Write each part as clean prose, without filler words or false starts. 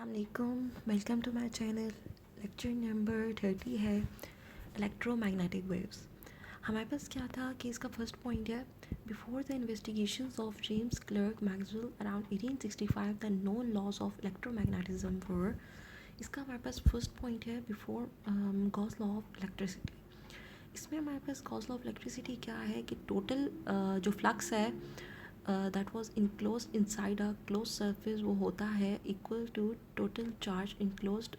अस्सलामुअलैकुम, welcome to my channel. Lecture number 30 है electromagnetic waves. हमारे पास क्या था कि इसका फर्स्ट पॉइंट है before the investigations of James Clerk Maxwell around 1865 the known laws of electromagnetism were. इसका हमारे पास फर्स्ट पॉइंट है before Gauss law of electricity. इसमें हमारे पास गॉस लॉ ऑफ इलेक्ट्रिसिटी क्या है कि टोटल जो फ्लक्स है that was enclose inside a close surface वो होता है equal to total charge enclosed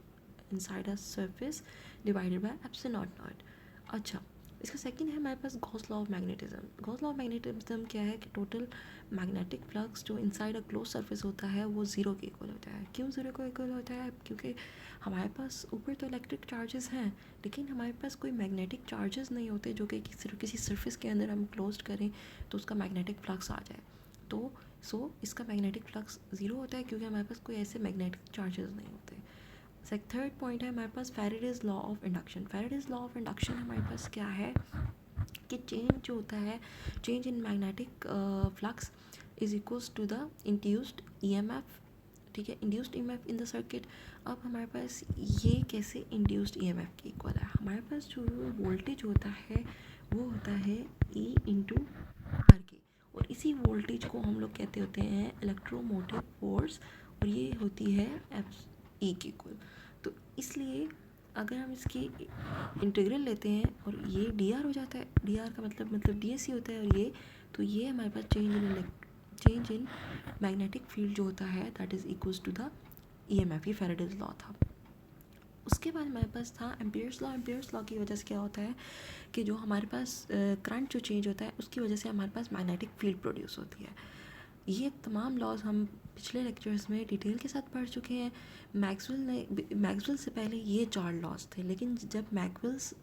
inside a surface divided by epsilon naught. अच्छा, इसका सेकंड है हमारे पास Gauss law of magnetism. Gauss law of magnetism क्या है कि टोटल मैग्नेटिक फ्लक्स जो इनसाइड अ क्लोज सर्फेस होता है वो ज़ीरो के इक्वल होता है। क्यों ज़ीरो को इक्वल होता है? क्योंकि हमारे पास ऊपर तो इलेक्ट्रिक चार्जेस हैं लेकिन हमारे पास कोई मैग्नेटिक चार्जेस नहीं होते जो कि किसी सर्फेस के अंदर हम क्लोज करें तो उसका मैग्नेटिक फ्लक्स आ जाए। तो इसका मैग्नेटिक फ्लक्स ज़ीरो होता है क्योंकि हमारे पास कोई ऐसे मैग्नेटिक चार्जेस नहीं होते। थर्ड पॉइंट है हमारे पास Faraday's law of induction. Faraday's law of induction हमारे पास क्या है कि चेंज जो होता है, change in magnetic flux is equals to the induced EMF. ठीक है, induced EMF in the circuit. अब हमारे पास ये कैसे इंड्यूस्ड ईएमएफ के इक्वल है? हमारे पास जो वोल्टेज होता है वो होता है ई इंटू आर के, और इसी वोल्टेज को हम लोग कहते होते हैं इलेक्ट्रोमोटिव फोर्स, और ये होती है एफ ई के इक्वल। तो इसलिए अगर हम इसकी इंटीग्रल लेते हैं और ये डी आर हो जाता है, डी आर का मतलब डी एस सी होता है, और ये तो ये हमारे पास चेंज इन मैग्नेटिक फील्ड जो होता है that is equals to the E M F. ये फैराडेज लॉ था। उसके बाद हमारे पास था एम्पियर्स लॉ। एम्पियर्स लॉ की वजह से क्या होता है कि जो हमारे पास करंट जो चेंज होता है उसकी वजह से हमारे पास मैग्नेटिक फील्ड प्रोड्यूस होती है। ये तमाम लॉज हम पिछले लेक्चर्स में डिटेल के साथ पढ़ चुके हैं। मैक्सवेल से पहले ये 4 लॉज थे, लेकिन जब मैक्सवेल्स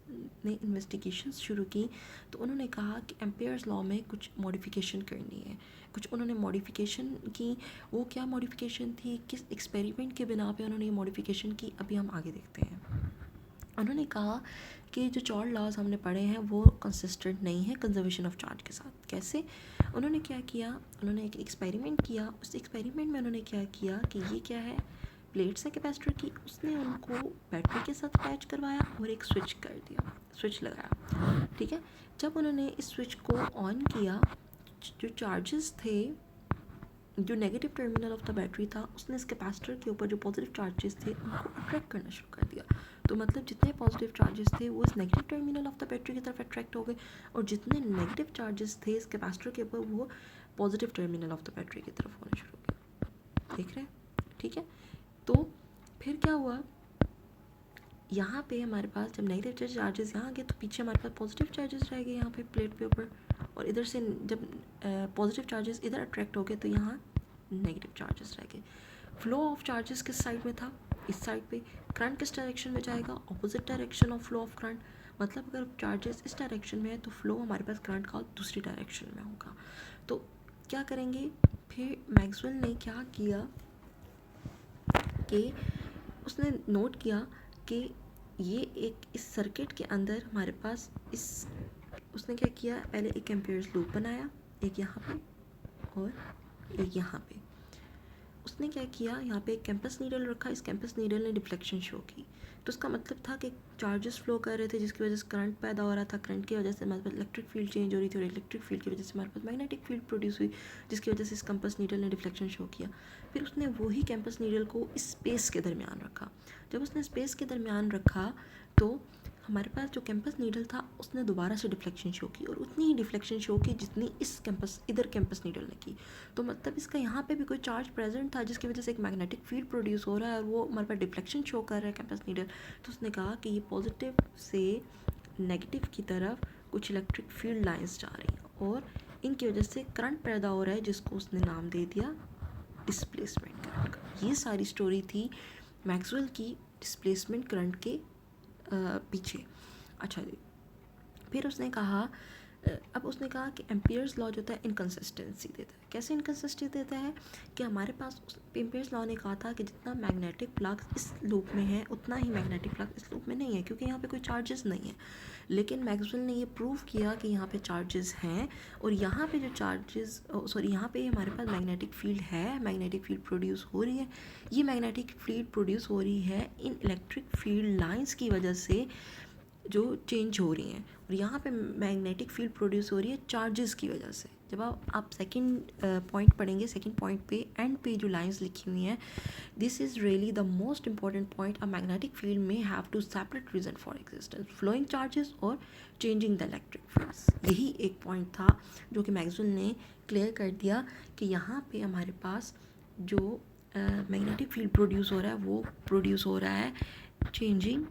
ने इन्वेस्टिगेशंस शुरू की तो उन्होंने कहा कि एम्पियर्स लॉ में कुछ मॉडिफिकेशन करनी है। कुछ उन्होंने मॉडिफिकेशन की। वो क्या मॉडिफिकेशन थी, किस एक्सपेरिमेंट के बिना पे उन्होंने ये मॉडिफिकेशन की, अभी हम आगे देखते हैं। उन्होंने कहा कि जो 4 लॉज हमने पढ़े हैं वो कंसिस्टेंट नहीं है कंजर्वेशन ऑफ चार्ज के साथ। कैसे? उन्होंने क्या किया, उन्होंने एक एक्सपेरिमेंट किया। उस एक्सपेरिमेंट में उन्होंने क्या किया कि ये क्या है, प्लेट्स है कैपेसिटर की, उसने उनको बैटरी के साथ अटैच करवाया और एक स्विच कर दिया, स्विच लगाया। ठीक है, जब उन्होंने इस स्विच को ऑन किया, जो चार्जेस थे, जो negative terminal of the battery था, उसने इस कैपेसिटर के ऊपर जो पॉजिटिव चार्जेस थे उनको अट्रैक्ट करना शुरू कर दिया। तो मतलब जितने पॉजिटिव चार्जेस थे वो इस negative terminal of the battery की तरफ अट्रैक्ट हो गए, और जितने नेगेटिव चार्जेस थे इस कैपेसिटर के ऊपर वो positive terminal of the battery की तरफ होने शुरू हो गए। देख रहे हैं? ठीक है, तो फिर क्या हुआ, यहाँ पे हमारे पास जब नेगेटिव चार्जेस यहाँ गए तो पीछे हमारे पास पॉजिटिव चार्जेस रह गए यहाँ पे प्लेट पे ऊपर, और इधर से जब पॉजिटिव चार्जेस इधर अट्रैक्ट हो गए तो यहाँ नेगेटिव चार्जेस रह गए। फ्लो ऑफ चार्जेस किस साइड में था? इस साइड पे। करंट किस डायरेक्शन में जाएगा? Opposite direction of flow of current. मतलब अगर चार्जेस इस डायरेक्शन में है तो फ्लो हमारे पास करंट का दूसरी डायरेक्शन में होगा। तो क्या करेंगे फिर? मैक्सवेल ने क्या किया कि उसने नोट किया कि ये एक इस सर्किट के अंदर हमारे पास उसने क्या किया, पहले एक एम्पियर्स लूप बनाया, एक यहाँ पे और एक यहाँ पे। उसने क्या किया, यहाँ पे एक कैंपस नीडल रखा, इस कैंपस नीडल ने डिफ्लेक्शन शो की। तो उसका मतलब था कि चार्जेस फ्लो कर रहे थे जिसकी वजह से करंट पैदा हो रहा था, करंट की वजह से हमारे पास इलेक्ट्रिक फील्ड चेंज हो रही थी, और इलेक्ट्रिक फील्ड की वजह से हमारे पास मैग्नेटिक फील्ड प्रोड्यूस हुई, जिसकी वजह से इस कैंपस नीडल ने डिफ्लेक्शन शो किया। फिर उसने वही कैंपस नीडल को इस स्पेस के दरमियान रखा। जब उसने स्पेस के दरमियान रखा तो हमारे पास जो कैंपस नीडल था उसने दोबारा से डिफ्लेक्शन शो की, और उतनी ही डिफ्लेक्शन शो की जितनी इधर कैंपस नीडल ने की। तो मतलब इसका यहाँ पे भी कोई चार्ज प्रेजेंट था जिसकी वजह से एक मैग्नेटिक फील्ड प्रोड्यूस हो रहा है, और वो हमारे पास डिफ्लेक्शन शो कर रहा है कैंपस नीडल। तो उसने कहा कि ये पॉजिटिव से नेगेटिव की तरफ कुछ इलेक्ट्रिक फील्ड लाइंस जा रही हैं, और इनकी वजह से करंट पैदा हो रहा है जिसको उसने नाम दे दिया डिस्प्लेसमेंट करंट का। ये सारी स्टोरी थी मैक्सवेल की डिस्प्लेसमेंट करंट के पीछे। अच्छा जी, फिर उसने कहा अब उसने कहा कि एम्पियर्स लॉ जो होता है इनकन्सिस्टेंसी देता है। कैसे इनकन्सिस्टेंसी देता है कि हमारे पास एम्पियर्स लॉ ने कहा था कि जितना मैग्नेटिक फ्लक्स इस लूप में है उतना ही मैग्नेटिक फ्लक्स इस लूप में नहीं है, क्योंकि यहाँ पे कोई चार्जेस नहीं है। लेकिन मैक्सवेल ने ये प्रूव किया कि यहाँ पे चार्जेस हैं, और यहाँ पे जो चार्जेस यहाँ पे हमारे पास मैग्नेटिक फील्ड है, मैग्नेटिक फील्ड प्रोड्यूस हो रही है। ये मैग्नेटिक फील्ड प्रोड्यूस हो रही है इन इलेक्ट्रिक फील्ड लाइंस की वजह से जो चेंज हो रही हैं, और यहाँ पे मैग्नेटिक फील्ड प्रोड्यूस हो रही है चार्जेस की वजह से। जब आप सेकंड पॉइंट पढ़ेंगे, सेकंड पॉइंट पे एंड पे जो लाइंस लिखी हुई हैं, this is really the most important point. A magnetic field may have two separate reason for existence, flowing charges और चेंजिंग द इलेक्ट्रिक फील्ड्स। यही एक पॉइंट था जो कि मैक्सवेल ने क्लियर कर दिया कि यहाँ पे हमारे पास जो मैग्नेटिक फील्ड प्रोड्यूस हो रहा है वो प्रोड्यूस हो रहा है चेंजिंग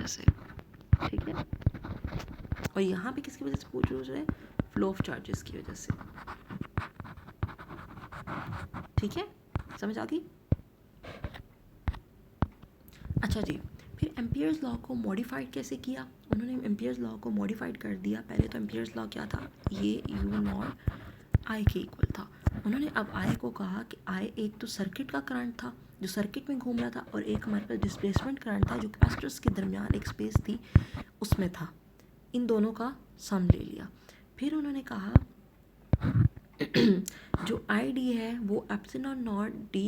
से, ठीक है। और यहाँ पे किसकी वजह से पूछ रहे हैं? फ्लो ऑफ चार्जेस की वजह से, ठीक है, समझ आ गई? अच्छा जी, फिर एम्पियर्स लॉ को मॉडिफाइड कैसे किया? उन्होंने एम्पियर्स लॉ को मॉडिफाइड कर दिया। पहले तो एम्पियर्स लॉ क्या था, ये यू नॉट आई के इक्वल था। उन्होंने अब आई को कहा कि आई एक तो सर्किट का करंट था जो सर्किट में घूम रहा था, और एक हमारे पास डिस्प्लेसमेंट करंट था जो कैपेसिटर्स के दरमियान एक स्पेस थी उसमें था। इन दोनों का सम ले लिया। फिर उन्होंने कहा जो आई डी है वो epsilon not D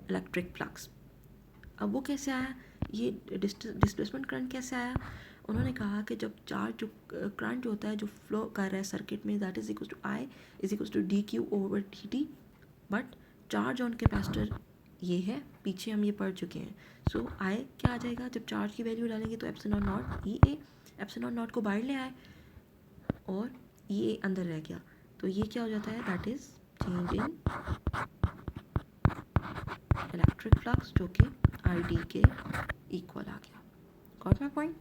electric flux. अब वो कैसे आया, ये डिस्प्लेसमेंट करंट कैसे आया? उन्होंने कहा कि जब चार्ज जो करंट जो होता है जो फ्लो कर रहा है सर्किट में, that is equal to I is equal to D Q over D T, but charge on capacitor ये है, पीछे हम ये पढ़ चुके हैं। सो आई क्या आ जाएगा, जब चार्ज की वैल्यू डालेंगे तो epsilon not E A, epsilon not को बाहर ले आए और ये अंदर रह गया, तो ये क्या हो जाता है, that is change in electric flux जो कि आई डी के इक्वल आ गया। Got my point?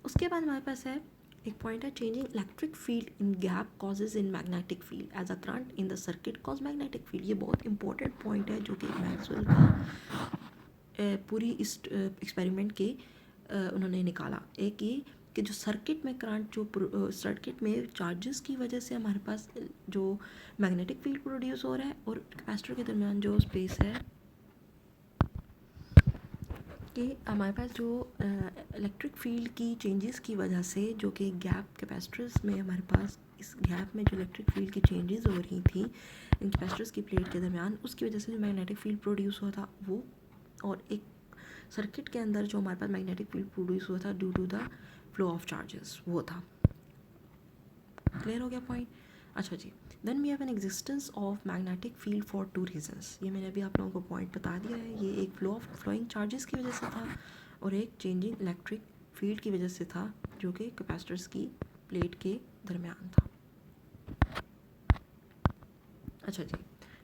उसके बाद हमारे पास है एक पॉइंट है changing electric field in gap causes in magnetic field as a current in the circuit cause magnetic field. ये बहुत इंपॉर्टेंट पॉइंट है जो कि मैक्सवेल का पूरी इस एक्सपेरिमेंट के उन्होंने निकाला। एक ये कि जो सर्किट में करंट जो सर्किट में चार्जेस की वजह से हमारे पास जो मैग्नेटिक फील्ड प्रोड्यूस हो रहा है और कैपेसिटर के दरमियान जो स्पेस है कि हमारे पास जो इलेक्ट्रिक फील्ड की चेंजेस की वजह से जो कि गैप कैपेसिटर्स में हमारे पास इस गैप में जो इलेक्ट्रिक फील्ड की चेंजेस हो रही थी इन कैपेसिटर्स की प्लेट के दरमियान, उसकी वजह से जो मैग्नेटिक फील्ड प्रोड्यूस हुआ था वो, और एक सर्किट के अंदर जो हमारे पास मैग्नेटिक फील्ड प्रोड्यूस हुआ था due to the flow of charges, वो था। क्लियर हो गया पॉइंट? अच्छा जी, then we have an existence of magnetic field for two reasons. ये मैंने अभी आप लोगों को पॉइंट बता दिया है। ये एक फ्लोइंग चार्जेस की वजह से था और एक चेंजिंग इलेक्ट्रिक फील्ड की वजह से था जो कि कैपेसिटर्स की प्लेट के दरमियान था। अच्छा जी,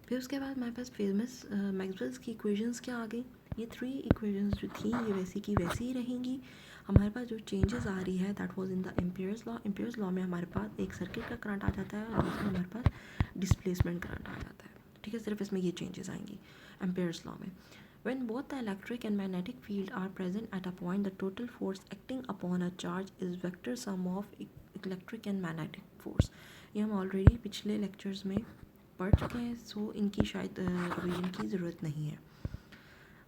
फिर उसके बाद हमारे पास फेमस मैक्सवेल्स की इक्वेशंस क्या आ गई। ये 3 इक्वेशंस जो थी ये वैसी की वैसी ही रहेंगी। हमारे पास जो चेंजेस आ रही है that was in the Ampere's law. Ampere's law में हमारे पास एक सर्किट का करंट आ जाता है और दूसरा हमारे पास डिस्प्लेसमेंट करंट आ जाता है, ठीक है। सिर्फ इसमें ये चेंजेस आएंगी एम्पियर्स लॉ में। When both the electric and magnetic field are present at a point, the total force acting upon a charge is vector sum of electric and magnetic force। ये हम ऑलरेडी पिछले lectures में पढ़ चुके हैं, सो इनकी शायद रिवीजन की ज़रूरत नहीं है।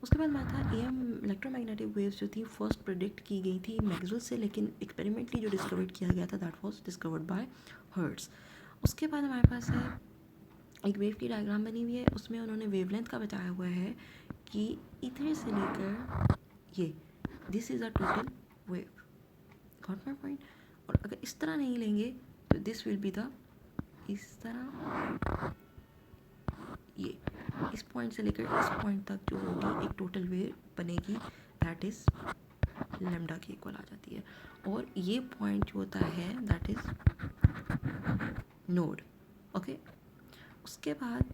उसके बाद मैं था एम इलेक्ट्रोमैग्नेटिक वेव्स जो थी फर्स्ट प्रेडिक्ट की गई थी मैक्सवेल से, लेकिन एक्सपेरिमेंटली जो डिस्कवर किया गया था that was discovered by hertz. उसके बाद हमारे पास है एक वेव की डायग्राम बनी हुई है, उसमें उन्होंने वेवलेंथ का बताया हुआ है कि इधर से लेकर ये this is a total wave. Got my point? और अगर इस तरह नहीं लेंगे तो दिस विल बी द, इस तरह ये इस पॉइंट से लेकर इस पॉइंट तक जो होगी एक टोटल वेव बनेगी दैट इज़ लैम्डा के इक्वल आ जाती है। और ये पॉइंट जो होता है दैट इज़ नोड, ओके। उसके बाद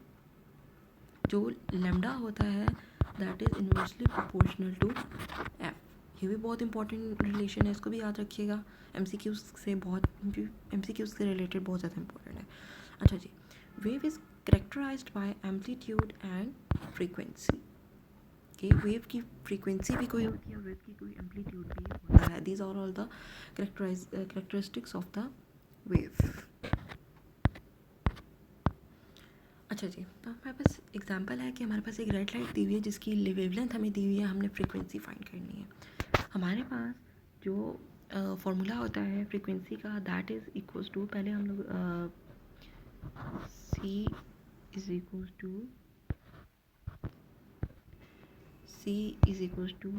जो लैम्डा होता है that is inversely proportional to F. ये भी बहुत इंपॉर्टेंट रिलेशन है, इसको भी याद रखिएगा। एमसीक्यूज़ से रिलेटेड बहुत ज़्यादा इंपॉर्टेंट है। अच्छा जी, wave is characterized by amplitude and frequency। कि वेव की फ्रीक्वेंसी भी कोई होती है, वेव की कोई एम्पलीट्यूड भी होता है. These are all the characteristics of the wave. अच्छा जी, तो हमारे पास एग्जांपल है कि हमारे पास एक रेड लाइट दी हुई है जिसकी वेवलेंथ हमें दी हुई है, हमने फ्रीक्वेंसी फाइंड करनी है. हमारे पास जो फार्मूला होता है फ्रीक्वेंसी का, दैट इज़ इक्वल्स टू, पहले हम लोग c is equals to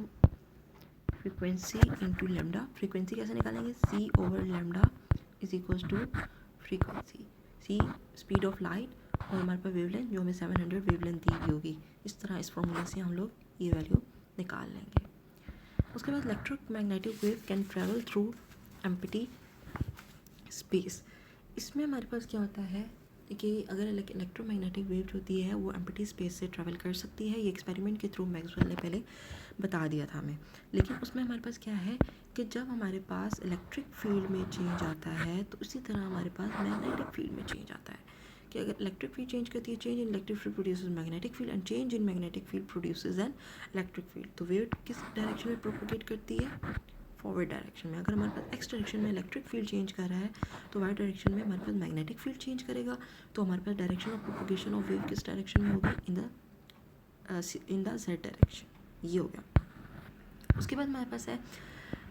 frequency into lambda. Frequency कैसे निकालेंगे? C over lambda is equals to frequency. C speed of light और हमारे पास वेवलेंथ जो हमें 700 वेवलेंथ दी हुई होगी. इस तरह इस फॉर्मूला से हम लोग ये वैल्यू निकाल लेंगे. उसके बाद electromagnetic wave can travel through empty space. इसमें हमारे पास क्या होता है कि अगर इलेक्ट्रोमैग्नेटिक वेव जो होती है वो एम्प्टी स्पेस से ट्रैवल कर सकती है. ये एक्सपेरिमेंट के थ्रू मैक्सवेल ने पहले बता दिया था हमें. लेकिन उसमें हमारे पास क्या है कि जब हमारे पास इलेक्ट्रिक फील्ड में चेंज आता है तो उसी तरह हमारे पास मैग्नेटिक फील्ड में चेंज आता है. कि अगर इलेक्ट्रिक फील्ड चेंज करती है, change in electric field produces magnetic field and change in magnetic field produces an electric field. तो वेव किस डायरेक्शन में प्रोपोगेट करती है? फॉरवर्ड डायरेक्शन में. अगर हमारे पास एक्स डायरेक्शन में इलेक्ट्रिक फील्ड चेंज कर रहा है तो वाई डायरेक्शन में हमारे पास मैग्नेटिक फील्ड चेंज करेगा. तो हमारे पास direction of propagation of wave किस डायरेक्शन में होगी? In the z direction. ये हो गया. उसके बाद हमारे पास है,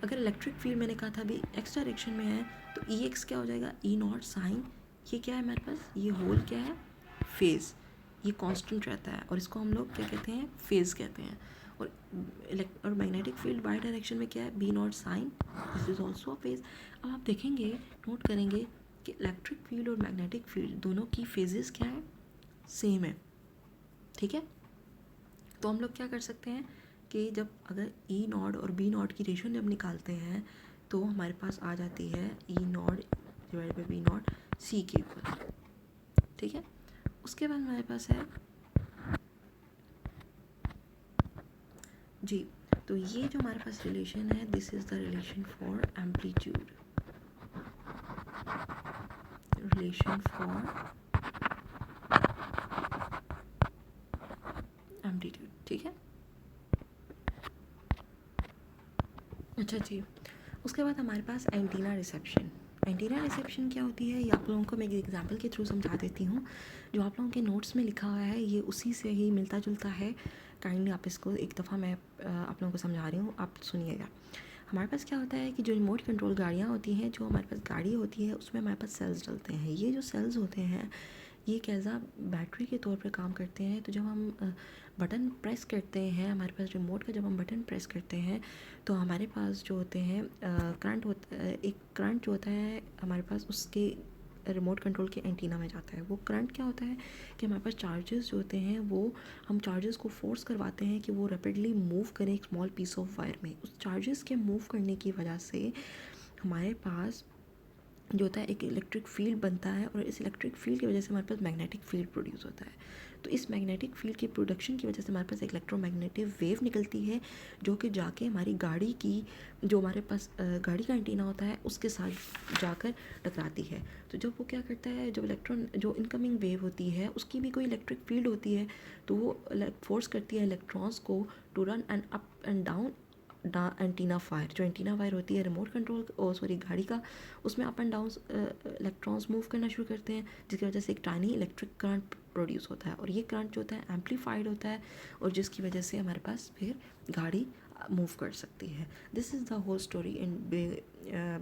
अगर इलेक्ट्रिक फील्ड मैंने कहा था अभी एक्स डायरेक्शन में है तो ई एक्स क्या हो जाएगा? ई नॉट साइन. ये क्या है हमारे पास? ये होल क्या है? फेज़. ये कांस्टेंट रहता है और इसको हम लोग क्या कहते हैं? फेज़ कहते हैं. और मैग्नेटिक फील्ड वाई डायरेक्शन में क्या है? B naught sine. This is also a phase. अब आप देखेंगे, नोट करेंगे कि इलेक्ट्रिक फील्ड और मैग्नेटिक फील्ड दोनों की फेजेस क्या है? सेम है. ठीक है. तो हम लोग क्या कर सकते हैं कि जब अगर ई नॉट और बी नॉट की रेशियो जब निकालते हैं तो हमारे पास आ जाती है E naught divide by B naught c के ऊपर. ठीक है. उसके बाद हमारे पास है जी, तो ये जो हमारे पास रिलेशन है, this is the relation for amplitude. Relation for amplitude. ठीक है. अच्छा जी, उसके बाद हमारे पास एंटीना रिसेप्शन. एंटीना रिसेप्शन क्या होती है ये आप लोगों को मैं एक एग्जांपल के थ्रू समझा देती हूँ. जो आप लोगों के नोट्स में लिखा हुआ है ये उसी से ही मिलता जुलता है. काइंडली आप इसको एक दफ़ा मैं आप लोगों को समझा रही हूँ, आप सुनिएगा. हमारे पास क्या होता है कि जो रिमोट कंट्रोल गाड़ियाँ होती हैं, जो हमारे पास गाड़ी होती है उसमें हमारे पास सेल्स डलते हैं. ये जो सेल्स होते हैं ये एक एज आ बैटरी के तौर पर काम करते हैं. तो जब हम बटन प्रेस करते हैं, हमारे पास रिमोट का जब हम बटन प्रेस करते हैं तो हमारे पास जो होते हैं करंट एक करंट जो होता है हमारे पास उसके रिमोट कंट्रोल के एंटीना में जाता है. वो करंट क्या होता है कि हमारे पास चार्जेस जो होते हैं वो हम चार्जेस को फोर्स करवाते हैं कि वो रैपिडली मूव करें एक स्मॉल पीस ऑफ वायर में. उस चार्जेस के मूव करने की वजह से हमारे पास जो होता है एक इलेक्ट्रिक फील्ड बनता है और इस इलेक्ट्रिक फील्ड की वजह से हमारे पास मैग्नेटिक फील्ड प्रोड्यूस होता है. तो इस मैग्नेटिक फील्ड की प्रोडक्शन की वजह से हमारे पास एक इलेक्ट्रोमैग्नेटिक वेव निकलती है जो कि जाके हमारी गाड़ी की जो हमारे पास गाड़ी का एंटीना होता है उसके साथ जाकर टकराती है. तो जब वो क्या करता है, जब इलेक्ट्रॉन जो इनकमिंग वेव होती है उसकी भी कोई इलेक्ट्रिक फील्ड होती है तो वो फोर्स करती है इलेक्ट्रॉन्स को to run and up and down antenna wire. जो एंटीना वायर होती है रिमोट कंट्रोल गाड़ी का, उसमें up and down electrons move करना शुरू करते हैं जिसकी वजह से एक टाइनी इलेक्ट्रिक करंट प्रोड्यूस होता है. और ये करंट जो होता है एम्पलीफाइड होता है और जिसकी वजह से हमारे पास फिर गाड़ी मूव कर सकती है. This is the whole story in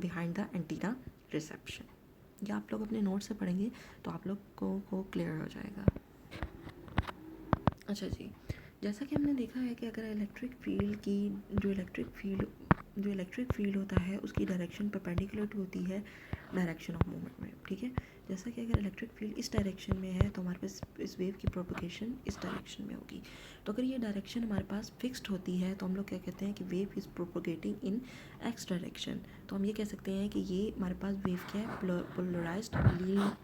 behind the antenna reception. ये आप लोग अपने नोट से पढ़ेंगे तो आप लोग को क्लियर हो जाएगा. अच्छा जी, जैसा कि हमने देखा है कि अगर इलेक्ट्रिक फील्ड होता है उसकी डायरेक्शन परपेंडिकुलर टू होती है डायरेक्शन ऑफ मूवमेंट में. ठीक है. जैसा कि अगर इलेक्ट्रिक फील्ड इस डायरेक्शन में है तो हमारे पास इस वेव की प्रोपोगेशन इस डायरेक्शन में होगी. तो अगर ये डायरेक्शन हमारे पास फिक्स्ड होती है तो हम लोग क्या कहते हैं कि wave is propagating in x direction. तो हम ये कह सकते हैं कि ये हमारे पास वेव क्या है? पोलराइज्ड,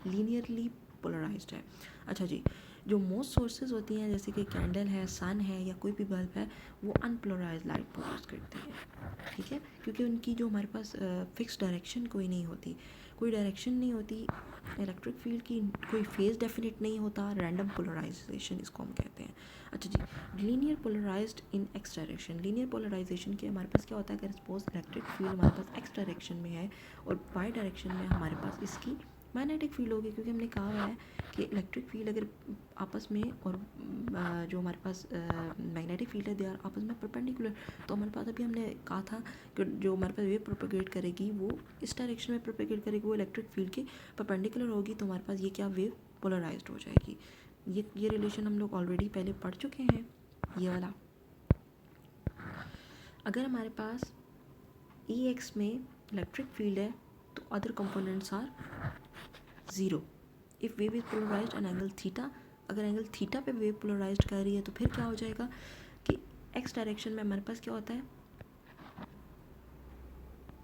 लीनियरली पोलराइज्ड है. अच्छा जी, जो मोस्ट सोर्सेज होती हैं जैसे कि कैंडल है, सन है या कोई भी बल्ब है, वो अनपोलराइज लाइट प्रोड्यूस करती है. ठीक है. क्योंकि उनकी जो हमारे पास फिक्स डायरेक्शन कोई नहीं होती. कोई डायरेक्शन नहीं होती, इलेक्ट्रिक फील्ड की कोई फेज डेफिनेट नहीं होता, रैंडम पोलराइजेशन इसको हम कहते हैं। अच्छा जी, लीनियर पोलराइज्ड इन एक्स डायरेक्शन। लीनियर पोलराइजेशन के हमारे पास क्या होता है, अगर सपोज इलेक्ट्रिक फील्ड हमारे पास एक्स डायरेक्शन में है और वाई डायरेक्शन में हमारे पास इसकी मैग्नेटिक फील्ड होगी, क्योंकि हमने कहा हुआ है कि इलेक्ट्रिक फील्ड अगर आपस में और जो हमारे पास मैग्नेटिक फील्ड है दे आर आपस में परपेंडिकुलर, तो हमारे पास अभी हमने कहा था कि जो हमारे पास वेव प्रोपेगेट करेगी वो इस डायरेक्शन में प्रोपेगेट करेगी, वो इलेक्ट्रिक फील्ड के परपेंडिकुलर होगी, तो हमारे पास ये क्या वेव पोलराइज्ड हो जाएगी। ये रिलेशन हम लोग ऑलरेडी पहले पढ़ चुके हैं, ये वाला। अगर हमारे पास ई एक्स में इलेक्ट्रिक फील्ड है तो other components are zero. If wave is polarised an angle theta, अगर एंगल थीटा पे वेव पोलराइज्ड कर रही है तो फिर क्या हो जाएगा कि एक्स डायरेक्शन में हमारे पास क्या होता है,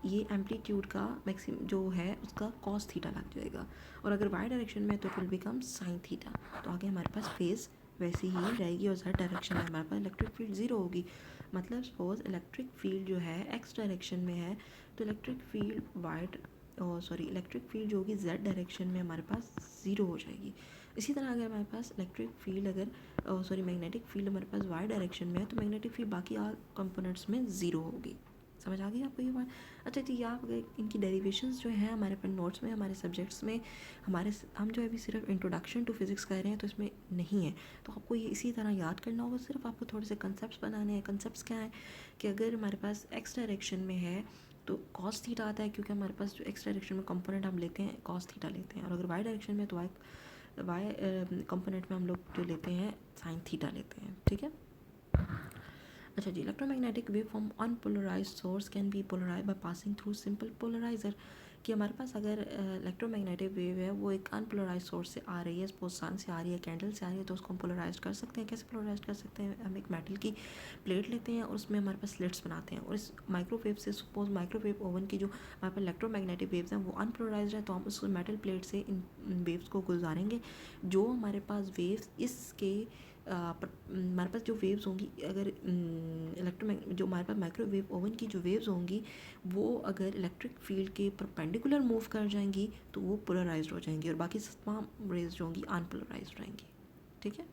ये एम्पलीट्यूड का मैक्सिमम जो है उसका कॉस थीटा लग जाएगा, और अगर वाई डायरेक्शन में तो it will become sine theta. तो आगे हमारे पास फेज वैसी ही रहेगी और जेड डायरेक्शन में हमारे पास इलेक्ट्रिक फील्ड ज़ीरो होगी। मतलब सपोज इलेक्ट्रिक फील्ड जो है एक्स डायरेक्शन में है तो इलेक्ट्रिक फील्ड इलेक्ट्रिक फील्ड जो होगी जेड डायरेक्शन में हमारे पास ज़ीरो हो जाएगी। इसी तरह अगर हमारे पास इलेक्ट्रिक फील्ड मैग्नेटिक फील्ड हमारे पास वाई डायरेक्शन में है तो मैग्नेटिक फील्ड बाकी आर कंपोनेंट्स में ज़ीरो होगी। समझ आ गई आपको ये बात? अच्छा जी, आप इनकी डेरिवेशंस जो हैं हमारे अपन नोट्स में, हमारे सब्जेक्ट्स में, हम जो है अभी सिर्फ इंट्रोडक्शन टू फिज़िक्स कर रहे हैं तो इसमें नहीं है, तो आपको ये इसी तरह याद करना होगा। सिर्फ आपको थोड़े से कंसेप्ट बनाने हैं। कंसेप्ट क्या है कि अगर हमारे पास एक्स डायरेक्शन में है तो कॉस थीटा आता है, क्योंकि हमारे पास जो एक्स डायरेक्शन में कंपोनेंट हम लेते हैं कॉस थीटा लेते हैं, और अगर वाई डायरेक्शन में तो वाई कंपोनेंट में हम लोग जो लेते हैं साइन थीटा लेते हैं। ठीक है। अच्छा जी, electromagnetic wave from unpolarized source can be polarize by passing through simple polarizer. कि हमारे पास अगर इलेक्ट्रोमैग्नेटिक वेव है वो एक अनपोलराइज सोर्स से आ रही है, सपोज सन से आ रही है, कैंडल से आ रही है, तो उसको हम पोलराइज कर सकते हैं। कैसे पोलराइज कर सकते हैं? हम एक मेटल की प्लेट लेते हैं और उसमें हमारे पास स्लिट्स बनाते हैं, और इस माइक्रोवेव से सपोज माइक्रोवेव ओवन की जो हमारे पास इलेक्ट्रोमैग्नेटिक वेव्स हैं वो अनपोलराइज है, तो हम उस मेटल प्लेट से इन वेव्स को गुजारेंगे। जो हमारे पास वेव्स इसके हमारे पास जो वेव्स होंगी, अगर जो हमारे पास माइक्रोवेव ओवन की जो वेव्स होंगी वो अगर इलेक्ट्रिक फील्ड के परपेंडिकुलर मूव कर जाएंगी तो वो पोलराइज्ड हो जाएंगी, और बाकी तमाम रेज जो होंगी अनपोलराइज्ड रहेंगी। ठीक है।